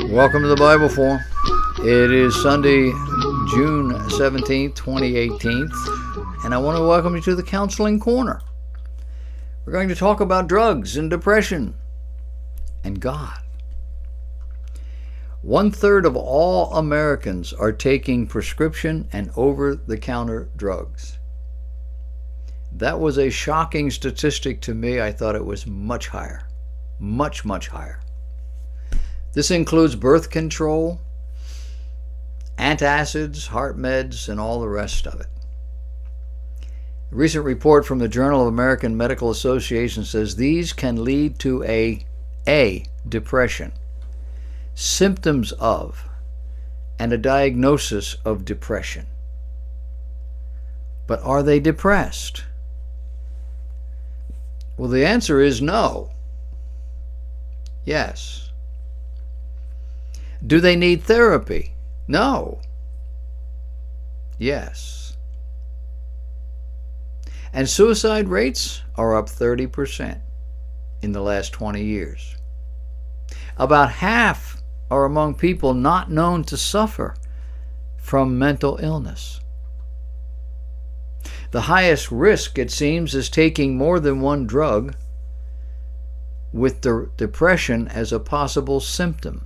Welcome to the Bible Forum. It is Sunday, June 17th, 2018, and I want to welcome you to the Counseling Corner. We're going to talk about drugs and depression and God. 1/3 of all Americans are taking prescription and over-the-counter drugs. That was a shocking statistic to me. I thought it was much higher. Much, much higher. This includes birth control, antacids, heart meds, and all the rest of it. A recent report from the Journal of American Medical Association says these can lead to a depression, symptoms of, and a diagnosis of depression. But are they depressed? Well, the answer is no. Yes. Do they need therapy? No. Yes. And suicide rates are up 30% in the last 20 years. About half are among people not known to suffer from mental illness. The highest risk, it seems, is taking more than one drug with the depression as a possible symptom.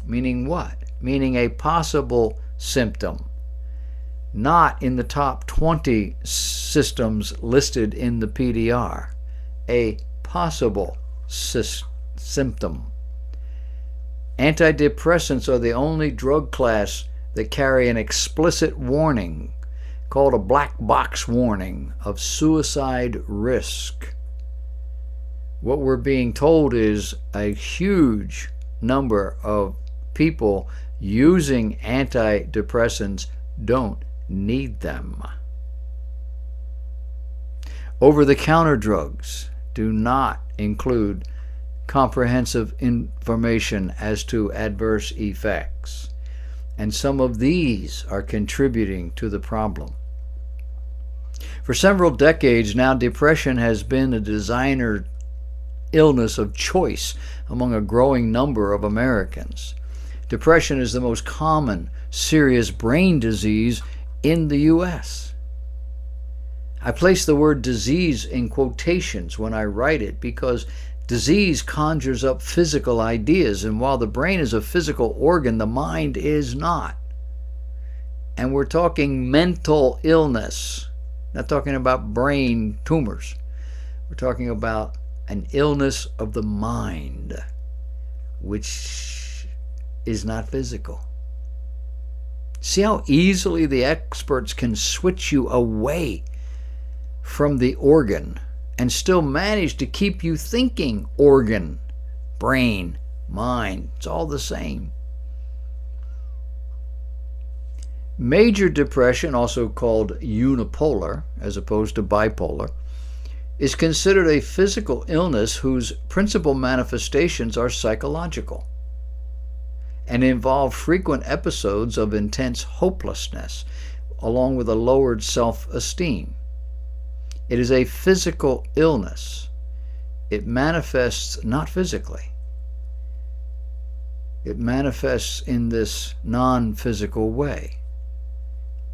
Meaning what? Meaning a possible symptom, not in the top 20 systems listed in the PDR. A possible symptom. Antidepressants are the only drug class that carry an explicit warning called a black box warning of suicide risk. What we're being told is a huge number of people using antidepressants don't need them. Over-the-counter drugs do not include comprehensive information as to adverse effects, and some of these are contributing to the problem. For several decades now, depression has been a designer illness of choice among a growing number of Americans. Depression is the most common serious brain disease in the U.S. I place the word disease in quotations when I write it because disease conjures up physical ideas, and while the brain is a physical organ, the mind is not. And we're talking mental illness, not talking about brain tumors. We're talking about an illness of the mind, which is not physical. See how easily the experts can switch you away from the organ and still manage to keep you thinking organ, brain, mind. It's all the same. Major depression, also called unipolar as opposed to bipolar, is considered a physical illness whose principal manifestations are psychological and involve frequent episodes of intense hopelessness, along with a lowered self-esteem. It is a physical illness. It manifests not physically. It manifests in this non-physical way.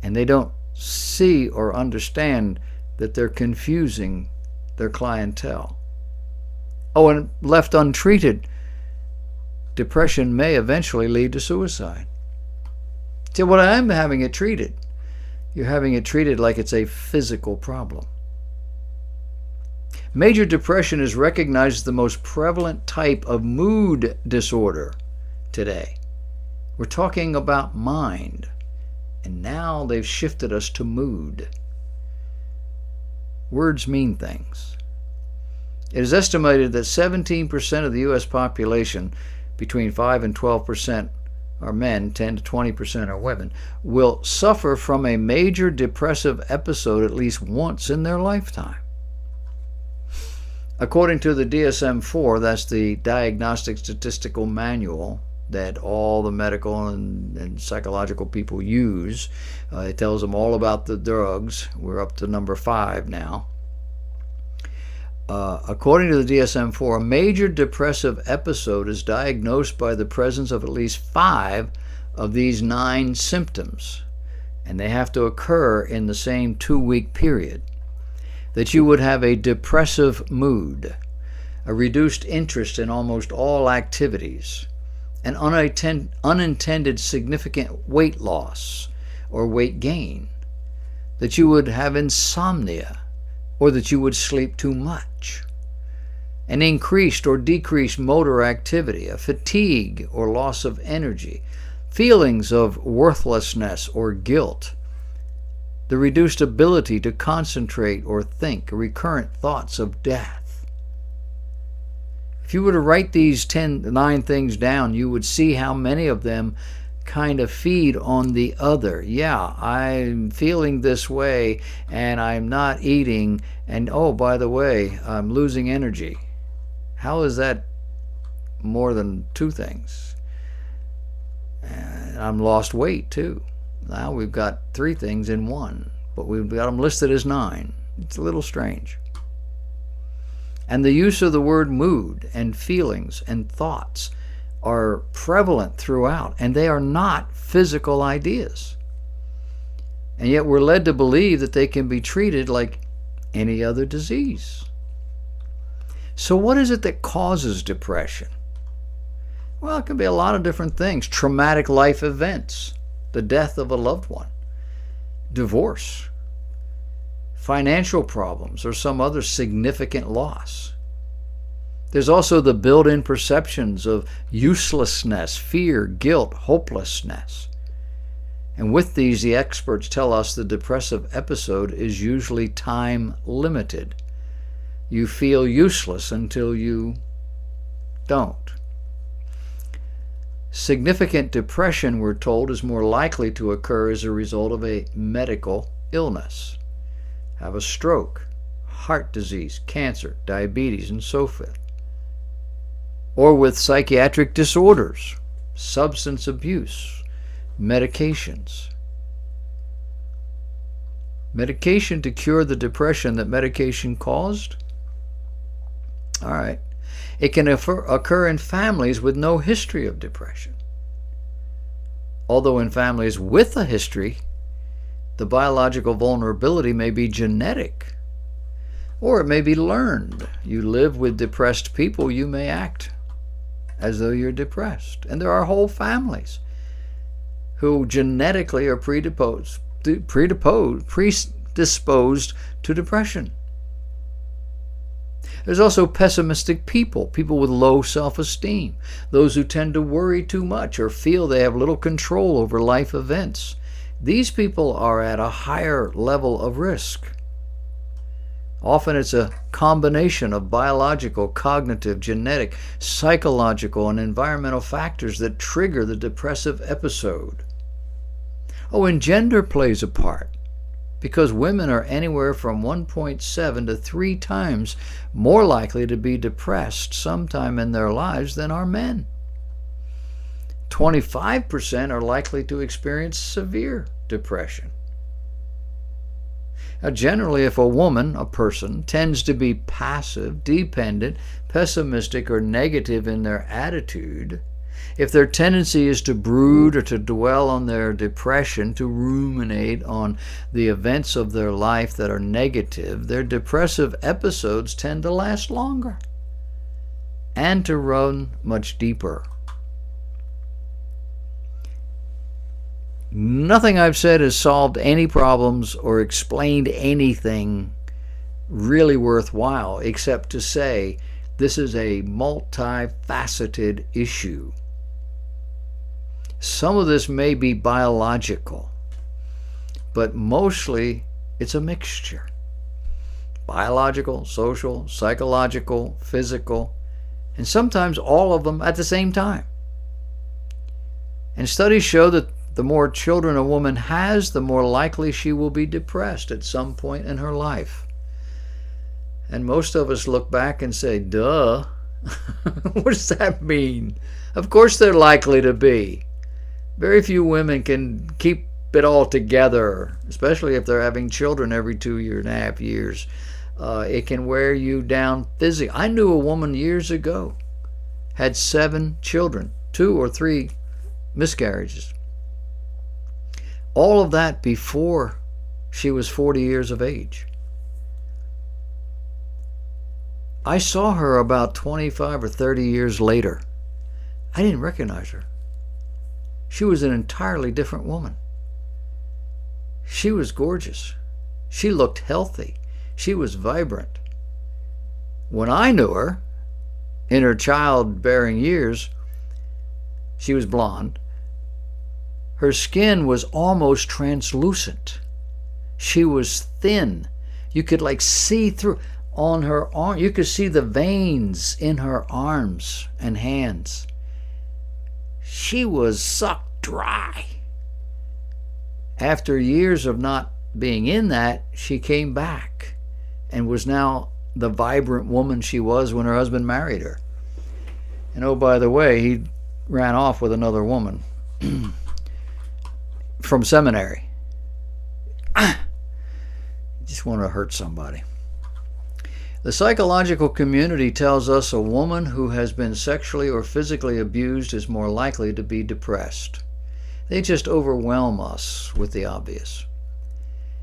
And they don't see or understand that they're confusing their clientele. Oh, and left untreated, depression may eventually lead to suicide. So, well, I'm having it treated. You're having it treated like it's a physical problem. Major depression is recognized as the most prevalent type of mood disorder today. We're talking about mind, and now they've shifted us to mood. Words mean things. It is estimated that 17% of the U.S. population, between 5 and 12% are men, 10 to 20% are women, will suffer from a major depressive episode at least once in their lifetime. According to the DSM-4, that's the Diagnostic Statistical Manual that all the medical and psychological people use. It tells them all about the drugs. We're up to number 5 now. According to the DSM-4, a major depressive episode is diagnosed by the presence of at least 5 of these 9 symptoms, and they have to occur in the same 2-week period. That you would have a depressive mood, a reduced interest in almost all activities, an unintended significant weight loss or weight gain, that you would have insomnia, or that you would sleep too much, an increased or decreased motor activity, a fatigue or loss of energy, feelings of worthlessness or guilt, the reduced ability to concentrate or think, recurrent thoughts of death. If you were to write these 9 things down, you would see how many of them kind of feed on the other. Yeah, I'm feeling this way and I'm not eating, and oh, by the way, I'm losing energy. How is that more than 2 things? And I'm lost weight too. Now we've got 3 things in one, but we've got them listed as 9. It's a little strange. And the use of the word mood and feelings and thoughts are prevalent throughout, and they are not physical ideas. And yet we're led to believe that they can be treated like any other disease. So what is it that causes depression? Well, it can be a lot of different things. Traumatic life events, the death of a loved one, divorce, financial problems, or some other significant loss. There's also the built-in perceptions of uselessness, fear, guilt, hopelessness. And with these, the experts tell us the depressive episode is usually time limited. You feel useless until you don't. Significant depression, we're told, is more likely to occur as a result of a medical illness. Have a stroke, heart disease, cancer, diabetes, and so forth. Or with psychiatric disorders, substance abuse, medications. Medication to cure the depression that medication caused? All right. It can occur in families with no history of depression. Although in families with a history, the biological vulnerability may be genetic, or it may be learned. You live with depressed people, you may act as though you're depressed. And there are whole families who genetically are predisposed to depression. There's also pessimistic people with low self-esteem, those who tend to worry too much or feel they have little control over life events. These people are at a higher level of risk. Often it's a combination of biological, cognitive, genetic, psychological, and environmental factors that trigger the depressive episode. Oh, and gender plays a part, because women are anywhere from 1.7 to 3 times more likely to be depressed sometime in their lives than are men. 25% are likely to experience severe depression. Now, generally, if a person, tends to be passive, dependent, pessimistic, or negative in their attitude, if their tendency is to brood or to dwell on their depression, to ruminate on the events of their life that are negative, their depressive episodes tend to last longer and to run much deeper. Nothing I've said has solved any problems or explained anything really worthwhile, except to say this is a multifaceted issue. Some of this may be biological, but mostly it's a mixture. Biological, social, psychological, physical, and sometimes all of them at the same time. And studies show that the more children a woman has, the more likely she will be depressed at some point in her life. And most of us look back and say, duh, what does that mean? Of course they're likely to be. Very few women can keep it all together, especially if they're having children every 2.5 years. It can wear you down physically. I knew a woman years ago, had 7 children, 2 or 3 miscarriages. All of that before she was 40 years of age. I saw her about 25 or 30 years later. I didn't recognize her. She was an entirely different woman. She was gorgeous. She looked healthy. She was vibrant. When I knew her, in her childbearing years, she was blonde. Her skin was almost translucent. She was thin. You could see through. On her arm, you could see the veins in her arms and hands. She was sucked dry. After years of not being in that, she came back and was now the vibrant woman she was when her husband married her. And oh, by the way, he ran off with another woman from seminary. Just want to hurt somebody. The psychological community tells us a woman who has been sexually or physically abused is more likely to be depressed. They just overwhelm us with the obvious.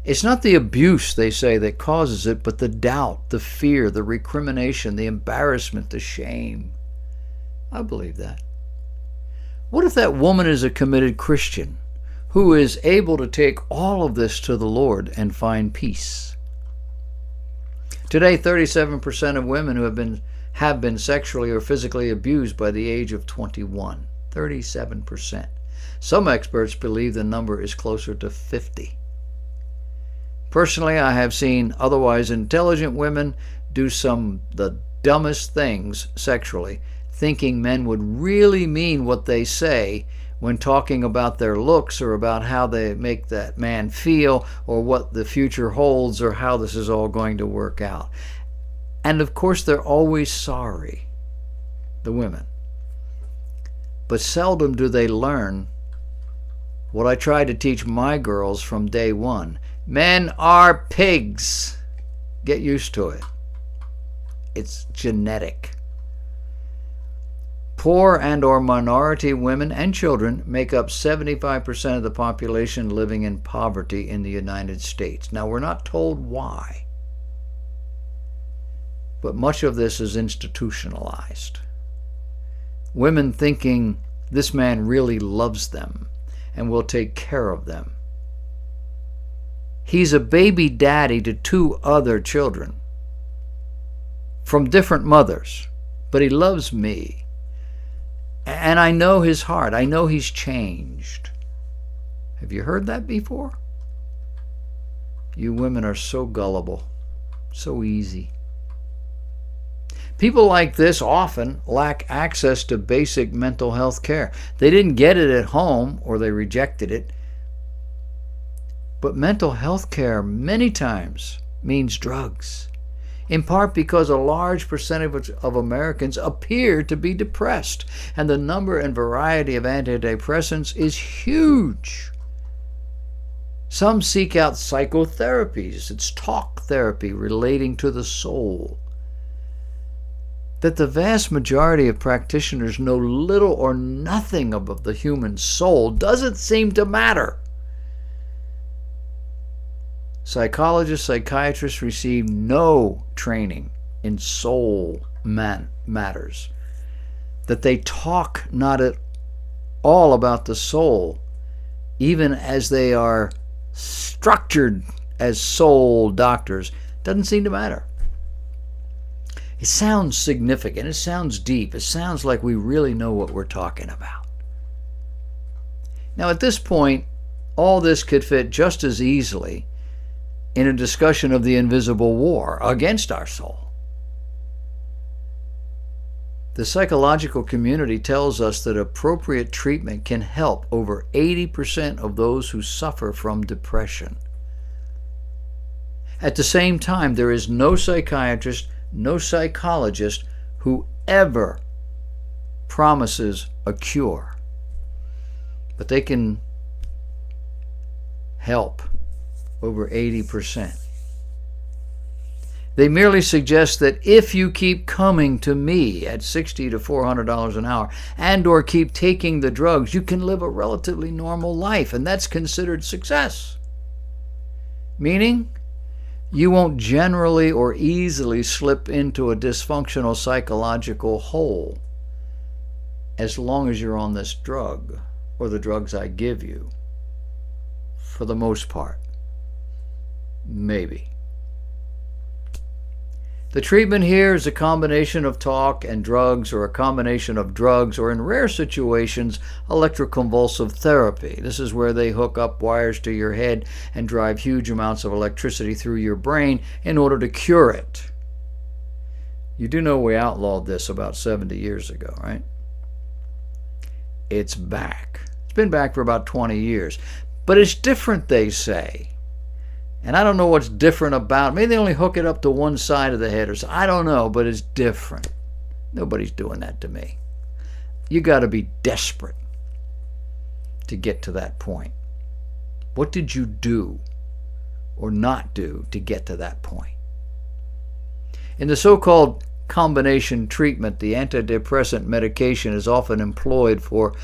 It's not the abuse, they say, that causes it, but the doubt, the fear, the recrimination, the embarrassment, the shame. I believe that. What if that woman is a committed Christian who is able to take all of this to the Lord and find peace? Today, 37% of women who have been sexually or physically abused by the age of 21. 37%. Some experts believe the number is closer to 50. Personally, I have seen otherwise intelligent women do the dumbest things sexually, thinking men would really mean what they say when talking about their looks or about how they make that man feel or what the future holds or how this is all going to work out. And of course, they're always sorry, the women. But seldom do they learn what I try to teach my girls from day one. Men are pigs. Get used to it. It's genetic. Poor and or minority women and children make up 75% of the population living in poverty in the United States. Now, we're not told why, but much of this is institutionalized. Women thinking this man really loves them and will take care of them. He's a baby daddy to 2 other children from different mothers, but he loves me. And I know his heart. I know he's changed. Have you heard that before? You women are so gullible, so easy. People like this often lack access to basic mental health care. They didn't get it at home or they rejected it. But mental health care many times means drugs, in part because a large percentage of Americans appear to be depressed, and the number and variety of antidepressants is huge. Some seek out psychotherapies. It's talk therapy relating to the soul. That the vast majority of practitioners know little or nothing about the human soul doesn't seem to matter. Psychologists, psychiatrists receive no training in soul matters. That they talk not at all about the soul, even as they are structured as soul doctors, doesn't seem to matter. It sounds significant. It sounds deep. It sounds like we really know what we're talking about. Now, at this point, all this could fit just as easily in a discussion of the invisible war against our soul. The psychological community tells us that appropriate treatment can help over 80% of those who suffer from depression. At the same time, there is no psychiatrist, no psychologist who ever promises a cure, but they can help over 80%. They merely suggest that if you keep coming to me at $60 to $400 an hour and or keep taking the drugs, you can live a relatively normal life, and that's considered success. Meaning, you won't generally or easily slip into a dysfunctional psychological hole as long as you're on this drug or the drugs I give you, for the most part. Maybe. The treatment here is a combination of talk and drugs, or a combination of drugs, or in rare situations, electroconvulsive therapy. This is where they hook up wires to your head and drive huge amounts of electricity through your brain in order to cure it. You do know we outlawed this about 70 years ago, right? It's back. It's been back for about 20 years. But it's different, they say. And I don't know what's different about it. Maybe they only hook it up to one side of the head or something. I don't know, but it's different. Nobody's doing that to me. You got to be desperate to get to that point. What did you do or not do to get to that point? In the so-called combination treatment, the antidepressant medication is often employed for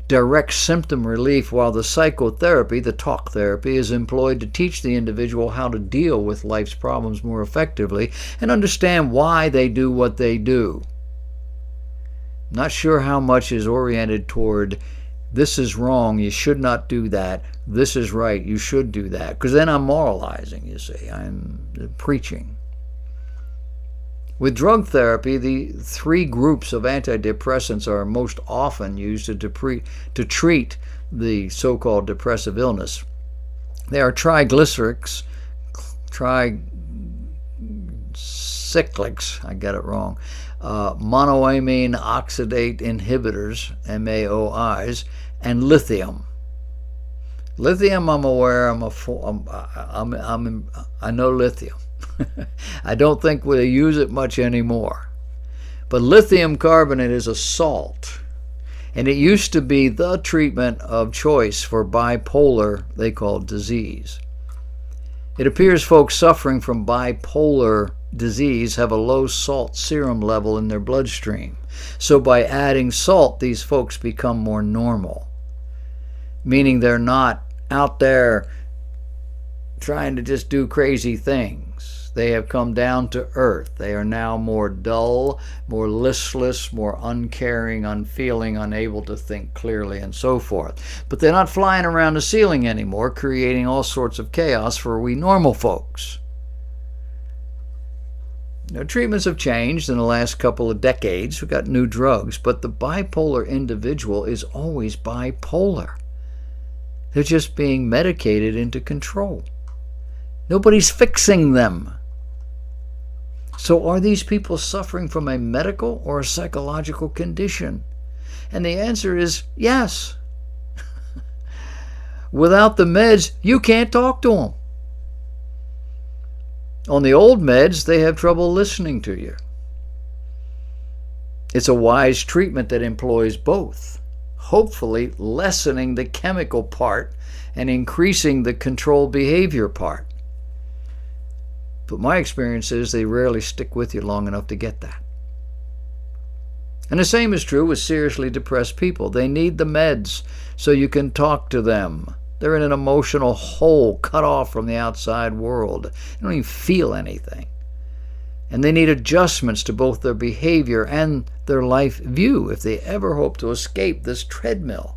direct symptom relief, while the psychotherapy, the talk therapy, is employed to teach the individual how to deal with life's problems more effectively and understand why they do what they do. Not sure how much is oriented toward this is wrong, you should not do that, this is right, you should do that, because then I'm moralizing, you see, I'm preaching. With drug therapy, the three groups of antidepressants are most often used to treat the so-called depressive illness. They are triglycerics, tricyclics, I got it wrong, monoamine oxidase inhibitors, MAOIs, and lithium. Lithium, I'm aware, I know lithium. I don't think we use it much anymore. But lithium carbonate is a salt, and it used to be the treatment of choice for bipolar, they call disease. It appears folks suffering from bipolar disease have a low salt serum level in their bloodstream. So by adding salt, these folks become more normal, meaning they're not out there trying to just do crazy things. They have come down to earth. They are now more dull, more listless, more uncaring, unfeeling, unable to think clearly, and so forth. But they're not flying around the ceiling anymore, creating all sorts of chaos for we normal folks. Now, treatments have changed in the last couple of decades. We've got new drugs, but the bipolar individual is always bipolar. They're just being medicated into control. Nobody's fixing them. So are these people suffering from a medical or a psychological condition? And the answer is yes. Without the meds, you can't talk to them. On the old meds, they have trouble listening to you. It's a wise treatment that employs both, hopefully lessening the chemical part and increasing the control behavior part. But my experience is they rarely stick with you long enough to get that. And the same is true with seriously depressed people. They need the meds so you can talk to them. They're in an emotional hole, cut off from the outside world. They don't even feel anything. And they need adjustments to both their behavior and their life view if they ever hope to escape this treadmill.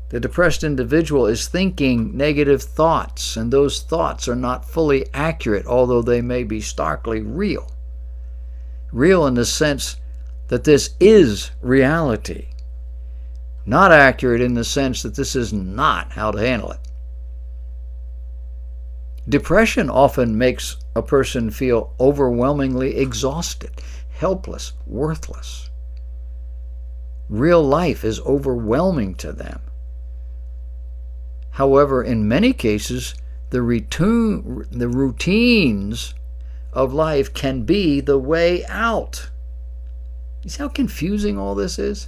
The depressed individual is thinking negative thoughts, and those thoughts are not fully accurate, although they may be starkly real. Real in the sense that this is reality. Not accurate in the sense that this is not how to handle it. Depression often makes a person feel overwhelmingly exhausted, helpless, worthless. Real life is overwhelming to them. However, in many cases, the routines of life can be the way out. You see how confusing all this is?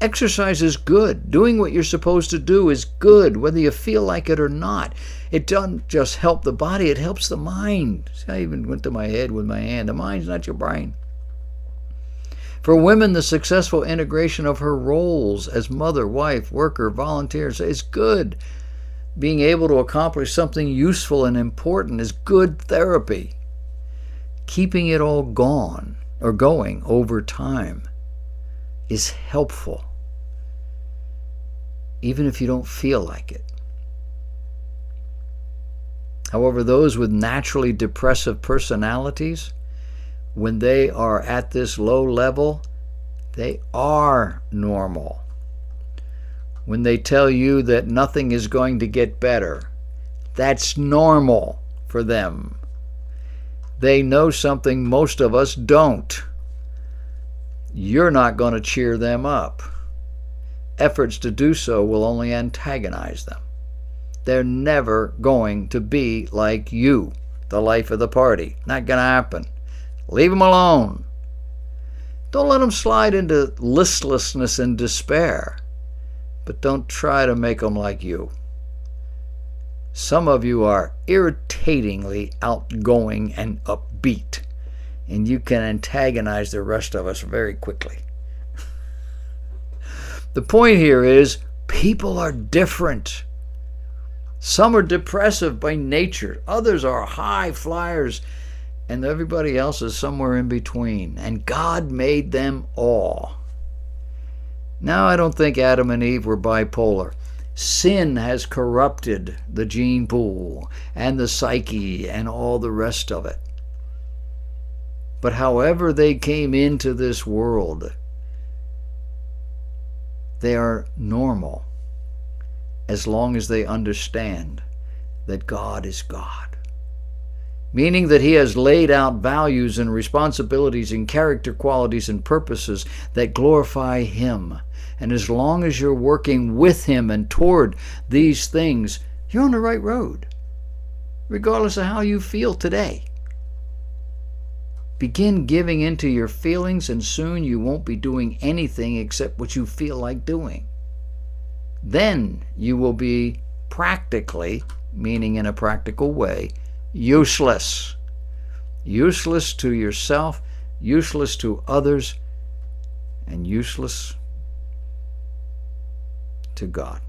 Exercise is good. Doing what you're supposed to do is good, whether you feel like it or not. It doesn't just help the body, it helps the mind. See, I even went to my head with my hand. The mind's not your brain. For women, the successful integration of her roles as mother, wife, worker, volunteer is good. Being able to accomplish something useful and important is good therapy. Keeping it all going over time is helpful, even if you don't feel like it. However, those with naturally depressive personalities, when they are at this low level, they are normal. When they tell you that nothing is going to get better, that's normal for them. They know something most of us don't. You're not going to cheer them up. Efforts to do so will only antagonize them. They're never going to be like you, the life of the party. Not going to happen. Leave them alone. Don't let them slide into listlessness and despair, but don't try to make them like you. Some of you are irritatingly outgoing and upbeat, and you can antagonize the rest of us very quickly. The point here is people are different. Some are depressive by nature, others are high flyers, and everybody else is somewhere in between. And God made them all. Now, I don't think Adam and Eve were bipolar. Sin has corrupted the gene pool and the psyche and all the rest of it. But however they came into this world, they are normal as long as they understand that God is God. Meaning that He has laid out values and responsibilities and character qualities and purposes that glorify Him. And as long as you're working with Him and toward these things, you're on the right road, regardless of how you feel today. Begin giving into your feelings, and soon you won't be doing anything except what you feel like doing. Then you will be practically, meaning in a practical way, useless. Useless to yourself, useless to others, and useless to God.